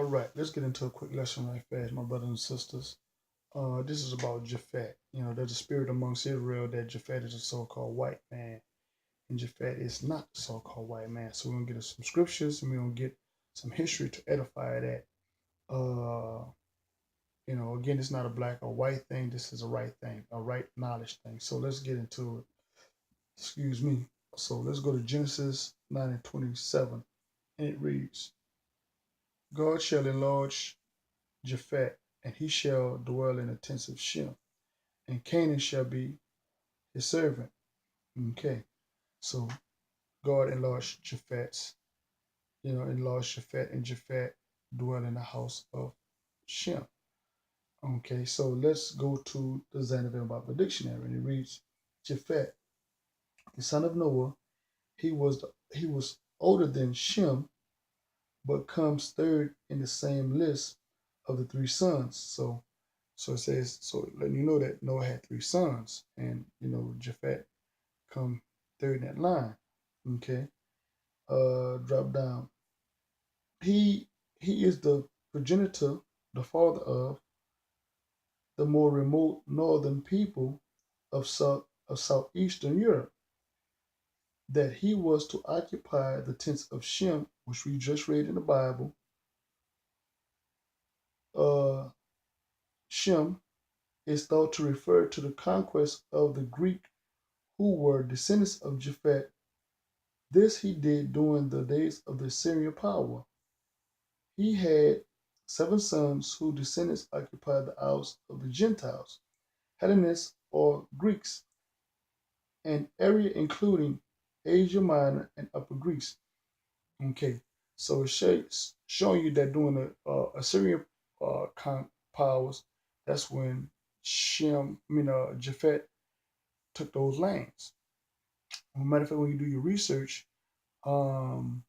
right, let's get into a quick lesson right fast, my brothers and sisters. This is about Japheth. There's a spirit amongst Israel that Japheth is a so-called white man, and Japheth is not the so-called white man. So we're gonna get us some scriptures, and we're gonna get some history to edify that. Uh, again, it's not a black or white thing. This is a right thing, a right knowledge thing. So let's get into it. Excuse me. So let's go to Genesis 9 and 27, and it reads, "God shall enlarge Japheth, and he shall dwell in the tents of Shem, and Canaan shall be his servant." Okay, so God enlarged Japheth, enlarged Japheth, and Japheth dwell in the house of Shem. Okay, so let's go to the Zanavin Bible Dictionary, and it reads, Japheth, the son of Noah, he was older than Shem, but comes third in the same list of the three sons. So it says, so letting you know that Noah had three sons, and Japheth come third in that line. Okay. Drop down. He is the progenitor, the father of the more remote northern people of southeastern Europe. That he was to occupy the tents of Shem, which we just read in the Bible. Uh, Shem is thought to refer to the conquest of the Greek who were descendants of Japheth. This he did during the days of the Assyrian power. He had seven sons whose descendants occupied the Isles of the Gentiles, Hellenists or Greeks, an area including Asia Minor and Upper Greece. Okay, so it's showing you that during the Assyrian powers, that's when Japheth took those lands. As a matter of fact, when you do your research, um,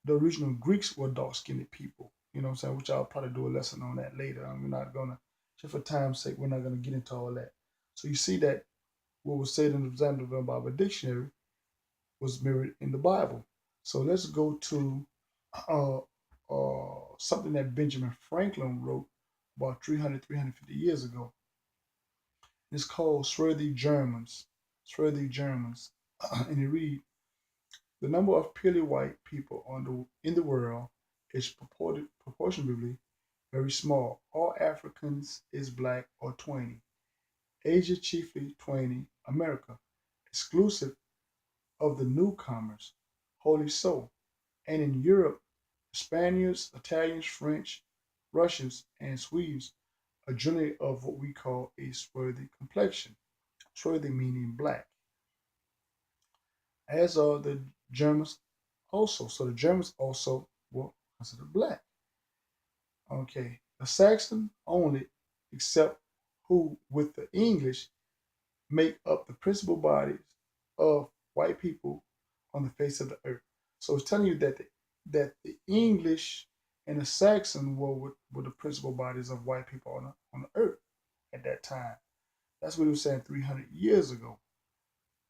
the original Greeks were dark-skinned people. You know what I'm saying? Which I'll probably do a lesson on that later. We're not gonna, just for time's sake, we're not gonna get into all that. So you see that what was said in the Zanzibar Bible Dictionary was mirrored in the Bible. So let's go to uh, something that Benjamin Franklin wrote about 350 years ago. It's called Swarthy Germans. Swarthy Germans. And it reads, the number of purely white people in the world is proportionally very small. All Africans is black or 20. Asia chiefly 20. America, exclusive of the newcomers, wholly so. And in Europe, Spaniards, Italians, French, Russians, and Swedes are generally of what we call a swarthy complexion. Swarthy meaning black, as are the Germans also. So the Germans also were considered black. Okay, the Saxon only, except who, with the English, make up the principal bodies of white people on the face of the earth. So it's telling you that the English and the Saxon were the principal bodies of white people on the earth at that time. That's what he was saying 300 years ago.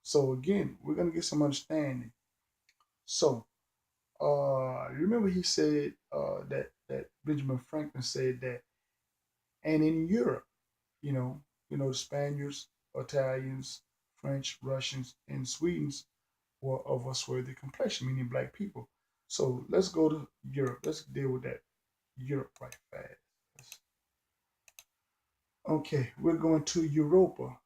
So again, we're gonna get some understanding. So remember he said that Benjamin Franklin said that, and in Europe, you know, the Spaniards, Italians, French, Russians, and Swedes were of a swarthy complexion, meaning black people. So let's go to Europe. Let's deal with that Europe right fast. Okay, we're going to Europa.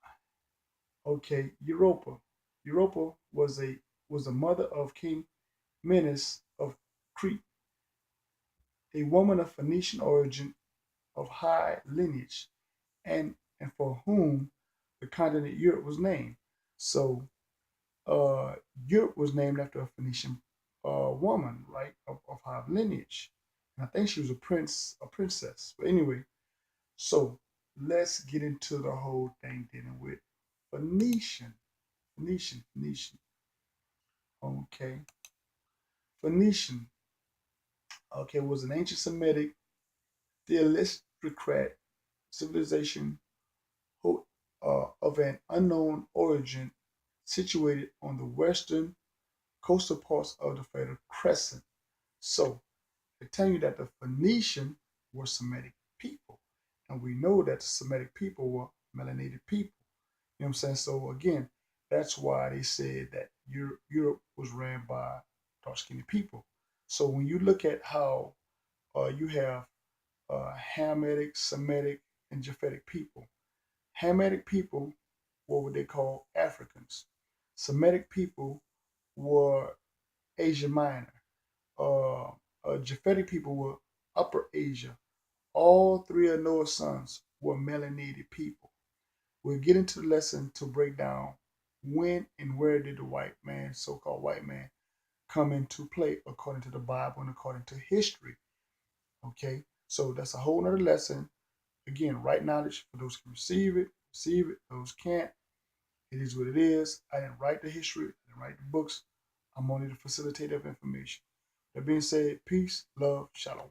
Okay, Europa. Europa was the mother of King Menes of Crete, a woman of Phoenician origin of high lineage, and for whom the continent Europe was named. So uh, Europe was named after a Phoenician woman, right, of high lineage. And I think she was a princess. But anyway, so let's get into the whole thing dealing with Phoenician. Phoenician. Okay. Phoenician, okay, was an ancient Semitic theocratic civilization who, of an unknown origin situated on the western coastal parts of the Fertile Crescent. So They're telling you that the Phoenician were Semitic people. And we know that the Semitic people were melanated people. You know what I'm saying? So again, that's why they said that Europe was ran by dark skinned people. So when you look at how you have Hamitic, Semitic, and Japhetic people, Hamitic people were what they call Africans. Semitic people were Asia Minor. Japhetic people were Upper Asia. All three of Noah's sons were melanated people. We'll get into the lesson to break down when and where did the white man, so-called white man, come into play according to the Bible and according to history. Okay, so that's a whole nother lesson. Again, right knowledge for those who can receive it. Those can't, it is what it is. I didn't write the history, I didn't write the books. I'm only the facilitator of information. That being said, peace, love, shalom.